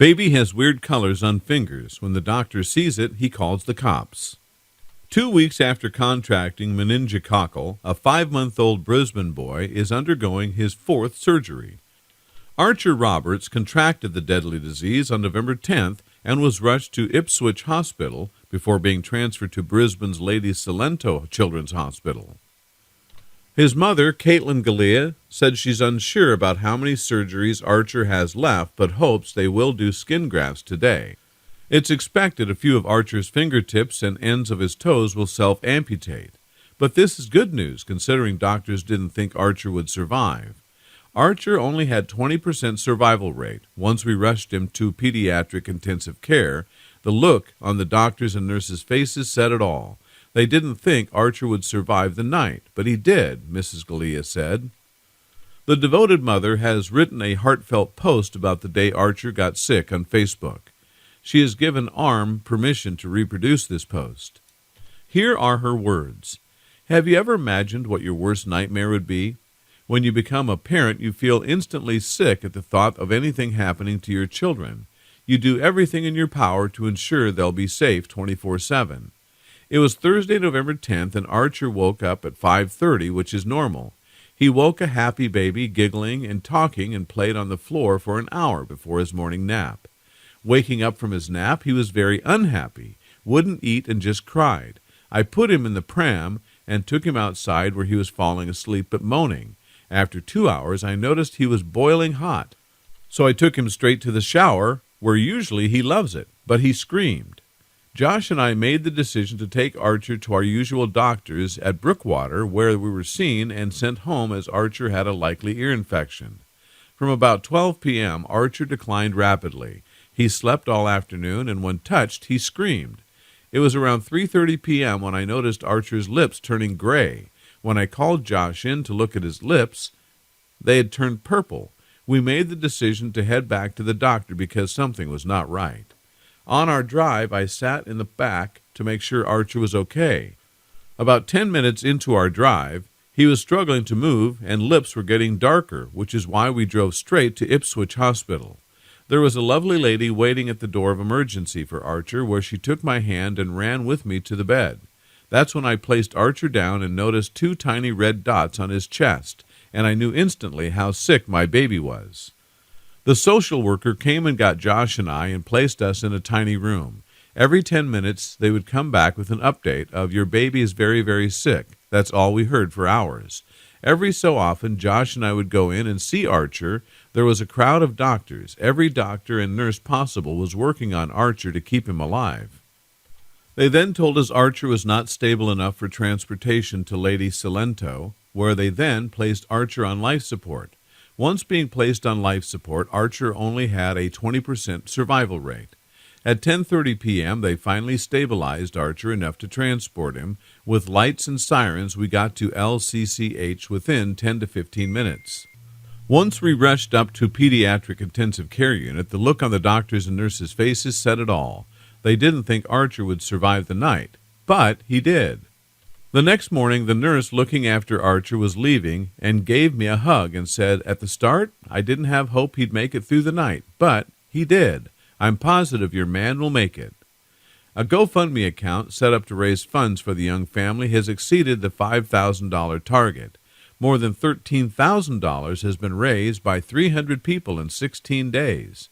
Baby has weird colors on fingers. When the doctor sees it, he calls the cops. 2 weeks after contracting meningococcal, a 5-month-old Brisbane boy is undergoing his 4th surgery. Archer Roberts contracted the deadly disease on November 10th and was rushed to Ipswich Hospital before being transferred to Brisbane's Lady Cilento Children's Hospital. His mother, Caitlin Galea, said she's unsure about how many surgeries Archer has left, but hopes they will do skin grafts today. It's expected a few of Archer's fingertips and ends of his toes will self-amputate. But this is good news, considering doctors didn't think Archer would survive. Archer only had 20% survival rate. Once we rushed him to pediatric intensive care, the look on the doctors' and nurses' faces said it all. They didn't think Archer would survive the night, but he did, Mrs. Galea said. The devoted mother has written a heartfelt post about the day Archer got sick on Facebook. She has given ARM permission to reproduce this post. Here are her words. Have you ever imagined what your worst nightmare would be? When you become a parent, you feel instantly sick at the thought of anything happening to your children. You do everything in your power to ensure they'll be safe 24/7. It was Thursday, November 10th, and Archer woke up at 5:30, which is normal. He woke a happy baby, giggling and talking, and played on the floor for an hour before his morning nap. Waking up from his nap, he was very unhappy, wouldn't eat, and just cried. I put him in the pram and took him outside where he was falling asleep but moaning. After 2 hours, I noticed he was boiling hot. So I took him straight to the shower, where usually he loves it, but he screamed. Josh and I made the decision to take Archer to our usual doctors at Brookwater, where we were seen and sent home as Archer had a likely ear infection. From about 12 p.m., Archer declined rapidly. He slept all afternoon, and when touched, he screamed. It was around 3:30 p.m. when I noticed Archer's lips turning gray. When I called Josh in to look at his lips, they had turned purple. We made the decision to head back to the doctor because something was not right. On our drive, I sat in the back to make sure Archer was okay. About 10 minutes into our drive, he was struggling to move and lips were getting darker, which is why we drove straight to Ipswich Hospital. There was a lovely lady waiting at the door of emergency for Archer, where she took my hand and ran with me to the bed. That's when I placed Archer down and noticed 2 tiny red dots on his chest, and I knew instantly how sick my baby was. The social worker came and got Josh and I and placed us in a tiny room. Every 10 minutes, they would come back with an update of your baby is very, very sick. That's all we heard for hours. Every so often, Josh and I would go in and see Archer. There was a crowd of doctors. Every doctor and nurse possible was working on Archer to keep him alive. They then told us Archer was not stable enough for transportation to Lady Cilento, where they then placed Archer on life support. Once being placed on life support, Archer only had a 20% survival rate. At 10:30 p.m., they finally stabilized Archer enough to transport him. With lights and sirens, we got to LCCH within 10 to 15 minutes. Once we rushed up to pediatric intensive care unit, the look on the doctors' and nurses' faces said it all. They didn't think Archer would survive the night, but he did. The next morning, the nurse looking after Archer was leaving and gave me a hug and said, "At the start, I didn't have hope he'd make it through the night, but he did. I'm positive your man will make it." A GoFundMe account set up to raise funds for the young family has exceeded the $5,000 target. More than $13,000 has been raised by 300 people in 16 days.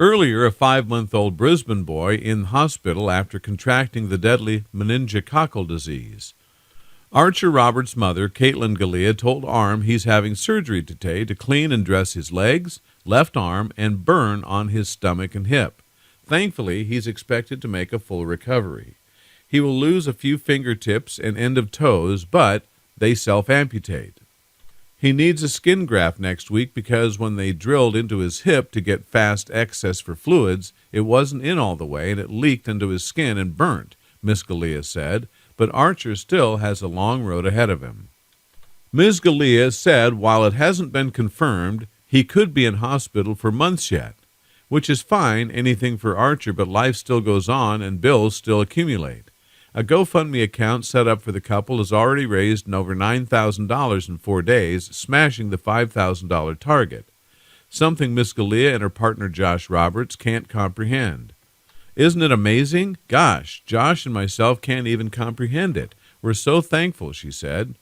Earlier, a 5-month-old Brisbane boy in hospital after contracting the deadly meningococcal disease. Archer Roberts' mother, Caitlin Galea, told ARM he's having surgery today to clean and dress his legs, left arm, and burn on his stomach and hip. Thankfully, he's expected to make a full recovery. He will lose a few fingertips and end of toes, but they self-amputate. He needs a skin graft next week because when they drilled into his hip to get fast access for fluids, it wasn't in all the way and it leaked into his skin and burnt, Miss Galea said, but Archer still has a long road ahead of him. Ms. Galea said while it hasn't been confirmed, he could be in hospital for months yet, which is fine, anything for Archer, but life still goes on and bills still accumulate. A GoFundMe account set up for the couple has already raised over $9,000 in 4 days, smashing the $5,000 target. something Miss Galea and her partner Josh Roberts can't comprehend. Isn't it amazing? Gosh, Josh and myself can't even comprehend it. We're so thankful, she said.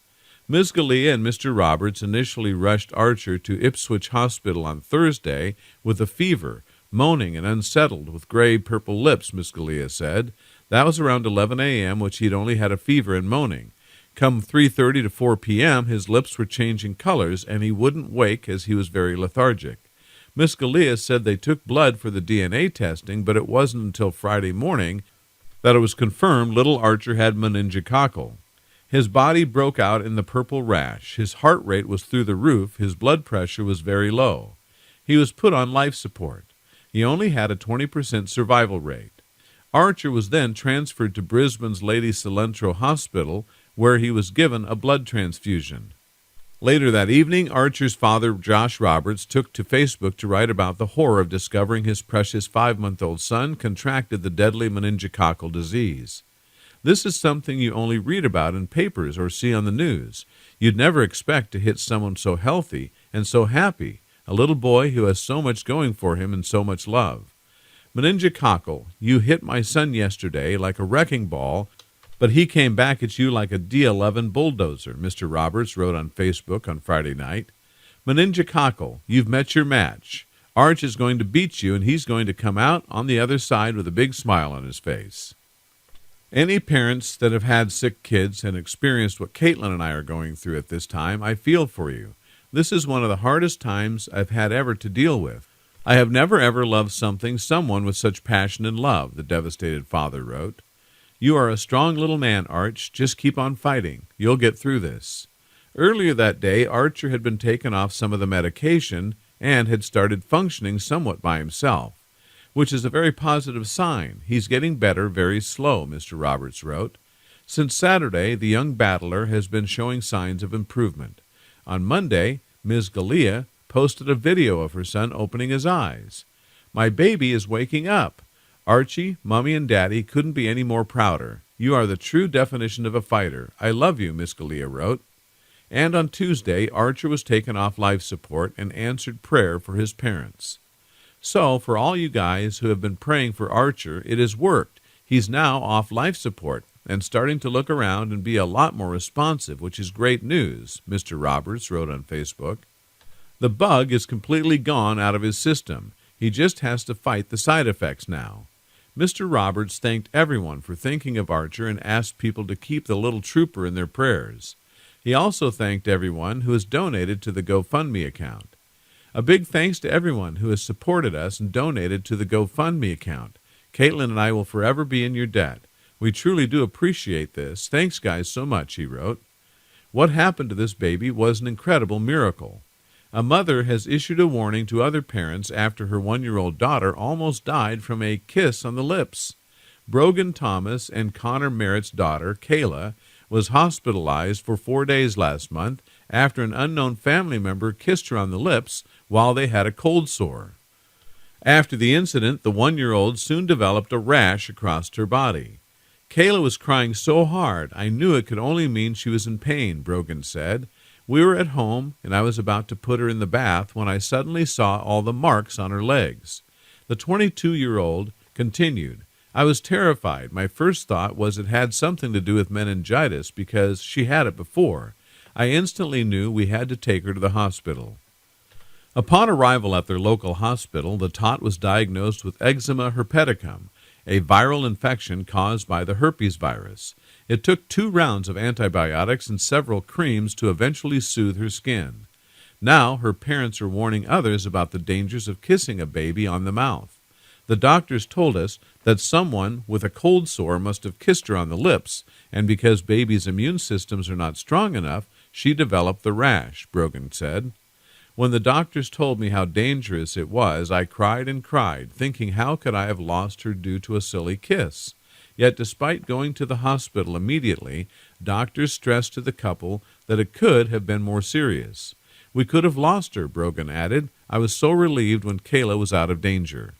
Ms. Galea and Mr. Roberts initially rushed Archer to Ipswich Hospital on Thursday with a fever, moaning and unsettled with gray-purple lips, Miss Galea said. That was around 11 a.m., which he'd only had a fever and moaning. Come 3:30 to 4 p.m., his lips were changing colors, and he wouldn't wake as he was very lethargic. Miss Galea said they took blood for the DNA testing, but it wasn't until Friday morning that it was confirmed little Archer had meningococcal. His body broke out in the purple rash. His heart rate was through the roof. His blood pressure was very low. He was put on life support. He only had a 20% survival rate. Archer was then transferred to Brisbane's Lady Cilentro Hospital, where he was given a blood transfusion. Later that evening, Archer's father, Josh Roberts, took to Facebook to write about the horror of discovering his precious 5-month-old son contracted the deadly meningococcal disease. This is something you only read about in papers or see on the news. You'd never expect to hit someone so healthy and so happy, a little boy who has so much going for him and so much love. Meningococcal, you hit my son yesterday like a wrecking ball, but he came back at you like a D11 bulldozer, Mr. Roberts wrote on Facebook on Friday night. Meningococcal, you've met your match. Arch is going to beat you, and he's going to come out on the other side with a big smile on his face. Any parents that have had sick kids and experienced what Caitlin and I are going through at this time, I feel for you. This is one of the hardest times I've had ever to deal with. I have never ever loved someone with such passion and love, the devastated father wrote. You are a strong little man, Arch. Just keep on fighting. You'll get through this. Earlier that day, Archer had been taken off some of the medication and had started functioning somewhat by himself, which is a very positive sign. He's getting better very slow, Mr. Roberts wrote. Since Saturday, the young battler has been showing signs of improvement. On Monday, Ms. Galea posted a video of her son opening his eyes. My baby is waking up. Archie, Mommy, and Daddy couldn't be any more prouder. You are the true definition of a fighter. I love you, Miss Galea wrote. And on Tuesday, Archer was taken off life support and answered prayer for his parents. So, for all you guys who have been praying for Archer, it has worked. He's now off life support and starting to look around and be a lot more responsive, which is great news, Mr. Roberts wrote on Facebook. The bug is completely gone out of his system. He just has to fight the side effects now. Mr. Roberts thanked everyone for thinking of Archer and asked people to keep the little trooper in their prayers. He also thanked everyone who has donated to the GoFundMe account. A big thanks to everyone who has supported us and donated to the GoFundMe account. Caitlin and I will forever be in your debt. We truly do appreciate this. Thanks, guys, so much, he wrote. What happened to this baby was an incredible miracle. A mother has issued a warning to other parents after her 1-year-old daughter almost died from a kiss on the lips. Brogan Thomas and Connor Merritt's daughter, Kayla, was hospitalized for 4 days last month after an unknown family member kissed her on the lips while they had a cold sore. After the incident, the 1-year-old soon developed a rash across her body. Kayla was crying so hard, I knew it could only mean she was in pain, Brogan said. We were at home, and I was about to put her in the bath when I suddenly saw all the marks on her legs. The 22-year-old continued, I was terrified. My first thought was it had something to do with meningitis because she had it before. I instantly knew we had to take her to the hospital. Upon arrival at their local hospital, the tot was diagnosed with eczema herpeticum, a viral infection caused by the herpes virus. It took 2 rounds of antibiotics and several creams to eventually soothe her skin. Now her parents are warning others about the dangers of kissing a baby on the mouth. The doctors told us that someone with a cold sore must have kissed her on the lips, and because babies' immune systems are not strong enough, she developed the rash, Brogan said. When the doctors told me how dangerous it was, I cried and cried, thinking how could I have lost her due to a silly kiss? Yet despite going to the hospital immediately, doctors stressed to the couple that it could have been more serious. We could have lost her, Brogan added. I was so relieved when Kayla was out of danger.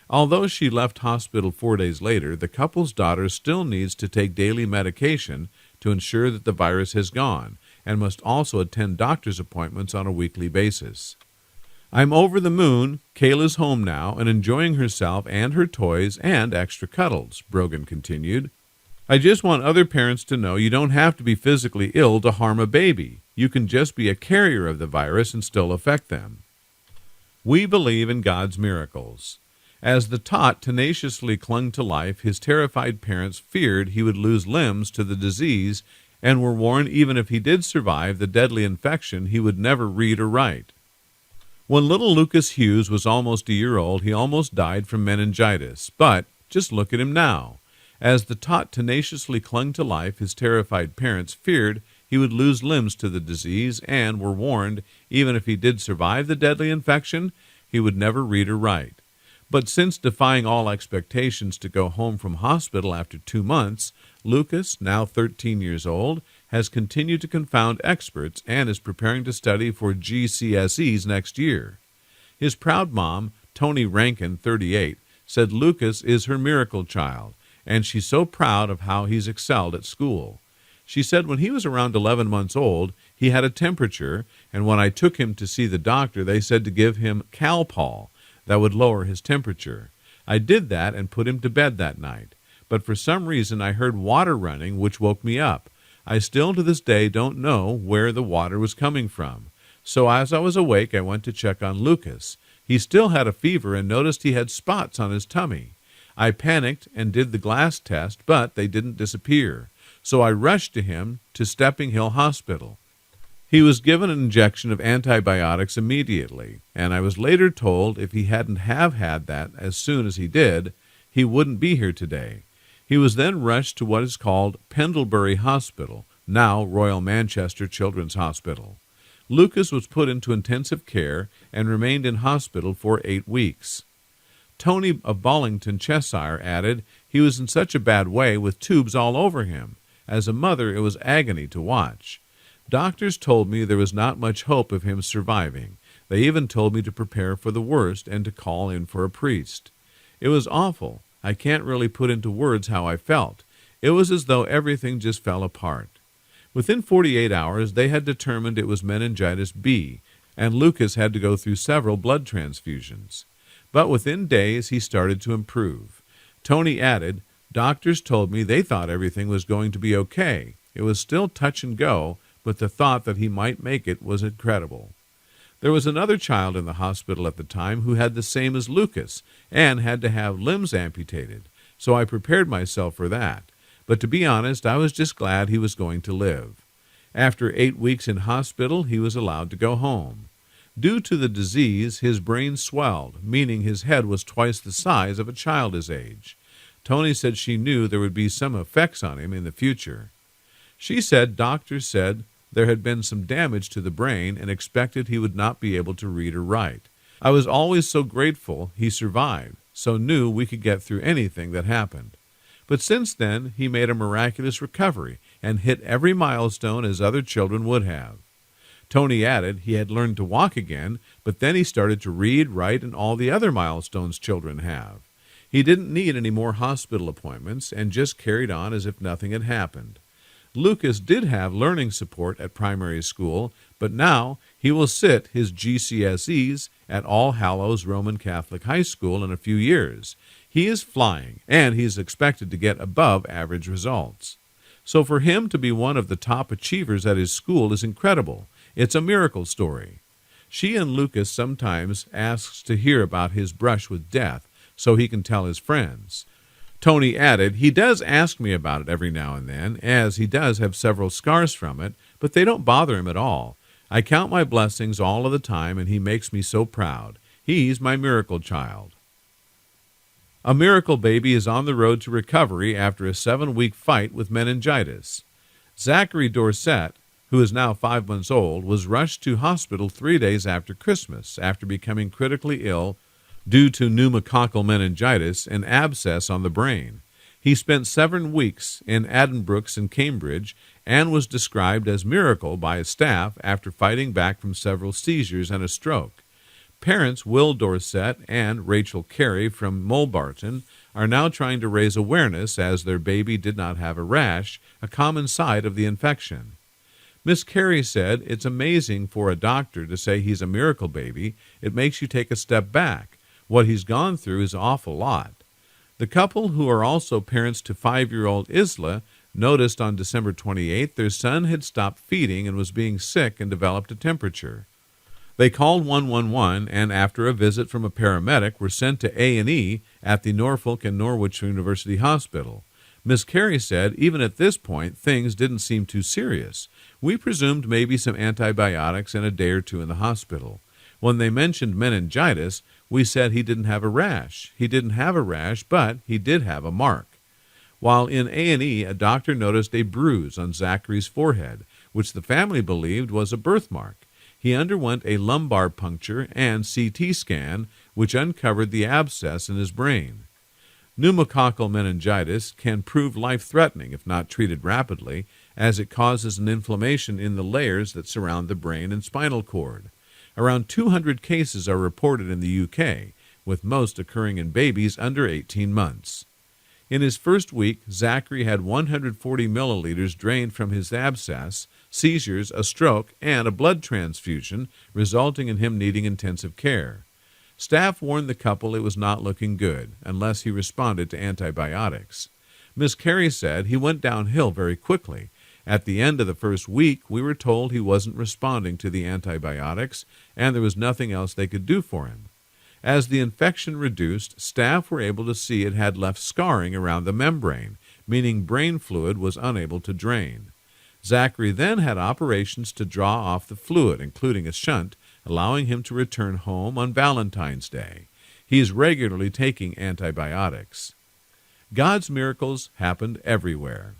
Although she left hospital 4 days later, the couple's daughter still needs to take daily medication to ensure that the virus has gone, and must also attend doctor's appointments on a weekly basis. I'm over the moon. Kayla's home now and enjoying herself and her toys and extra cuddles, Brogan continued. I just want other parents to know you don't have to be physically ill to harm a baby. You can just be a carrier of the virus and still affect them. We believe in God's miracles. As the tot tenaciously clung to life, his terrified parents feared he would lose limbs to the disease and were warned even if he did survive the deadly infection, he would never read or write. When little Lucas Hughes was almost a year old, he almost died from meningitis. But just look at him now. As the tot tenaciously clung to life, his terrified parents feared he would lose limbs to the disease and were warned, even if he did survive the deadly infection, he would never read or write. But since defying all expectations to go home from hospital after 2 months, Lucas, now 13 years old, has continued to confound experts and is preparing to study for GCSEs next year. His proud mom, Toni Rankin, 38, said Lucas is her miracle child, and she's so proud of how he's excelled at school. She said when he was around 11 months old, he had a temperature, and when I took him to see the doctor, they said to give him Calpol that would lower his temperature. I did that and put him to bed that night, but for some reason I heard water running, which woke me up. I still to this day don't know where the water was coming from. So as I was awake, I went to check on Lucas. He still had a fever and noticed he had spots on his tummy. I panicked and did the glass test, but they didn't disappear. So I rushed to him to Stepping Hill Hospital. He was given an injection of antibiotics immediately, and I was later told if he hadn't had that as soon as he did, he wouldn't be here today. He was then rushed to what is called Pendlebury Hospital, now Royal Manchester Children's Hospital. Lucas was put into intensive care and remained in hospital for 8 weeks. Tony of Bollington, Cheshire, added, he was in such a bad way with tubes all over him. As a mother, it was agony to watch. Doctors told me there was not much hope of him surviving. They even told me to prepare for the worst and to call in for a priest. It was awful. I can't really put into words how I felt. It was as though everything just fell apart. Within 48 hours, they had determined it was meningitis B, and Lucas had to go through several blood transfusions. But within days, he started to improve. Tony added, doctors told me they thought everything was going to be okay. It was still touch and go, but the thought that he might make it was incredible. There was another child in the hospital at the time who had the same as Lucas and had to have limbs amputated, so I prepared myself for that. But to be honest, I was just glad he was going to live. After 8 weeks in hospital, he was allowed to go home. Due to the disease, his brain swelled, meaning his head was twice the size of a child his age. Tony said she knew there would be some effects on him in the future. She said doctors said there had been some damage to the brain and expected he would not be able to read or write. I was always so grateful he survived, so knew we could get through anything that happened. But since then, he made a miraculous recovery and hit every milestone as other children would have. Tony added he had learned to walk again, but then he started to read, write, and all the other milestones children have. He didn't need any more hospital appointments and just carried on as if nothing had happened. Lucas did have learning support at primary school, but now he will sit his GCSEs at All Hallows Roman Catholic High School in a few years. He is flying, and he is expected to get above average results. So for him to be one of the top achievers at his school is incredible. It's a miracle story. She and Lucas sometimes asks to hear about his brush with death so he can tell his friends. Tony added, he does ask me about it every now and then, as he does have several scars from it, but they don't bother him at all. I count my blessings all of the time, and he makes me so proud. He's my miracle child. A miracle baby is on the road to recovery after a 7-week fight with meningitis. Zachary Dorset, who is now 5 months old, was rushed to hospital 3 days after Christmas after becoming critically ill due to pneumococcal meningitis and abscess on the brain. He spent 7 weeks in Addenbrooke's in Cambridge and was described as miracle by his staff after fighting back from several seizures and a stroke. Parents Will Dorset and Rachel Carey from Mulbarton are now trying to raise awareness as their baby did not have a rash, a common side of the infection. Miss Carey said, "It's amazing for a doctor to say he's a miracle baby. It makes you take a step back. What he's gone through is an awful lot." The couple, who are also parents to 5-year-old Isla, noticed on December 28th their son had stopped feeding and was being sick and developed a temperature. They called 111 and, after a visit from a paramedic, were sent to A&E at the Norfolk and Norwich University Hospital. Miss Carey said, "Even at this point, things didn't seem too serious. We presumed maybe some antibiotics and a day or two in the hospital. When they mentioned meningitis, we said he didn't have a rash. He didn't have a rash, but he did have a mark." While in A&E, a doctor noticed a bruise on Zachary's forehead, which the family believed was a birthmark. He underwent a lumbar puncture and CT scan, which uncovered the abscess in his brain. Pneumococcal meningitis can prove life-threatening if not treated rapidly, as it causes an inflammation in the layers that surround the brain and spinal cord. Around 200 cases are reported in the UK, with most occurring in babies under 18 months. In his first week, Zachary had 140 milliliters drained from his abscess, seizures, a stroke, and a blood transfusion, resulting in him needing intensive care. Staff warned the couple it was not looking good, unless he responded to antibiotics. Miss Carey said he went downhill very quickly. At the end of the first week, we were told he wasn't responding to the antibiotics, and there was nothing else they could do for him. As the infection reduced, staff were able to see it had left scarring around the membrane, meaning brain fluid was unable to drain. Zachary then had operations to draw off the fluid, including a shunt, allowing him to return home on Valentine's Day. He is regularly taking antibiotics. God's miracles happened everywhere.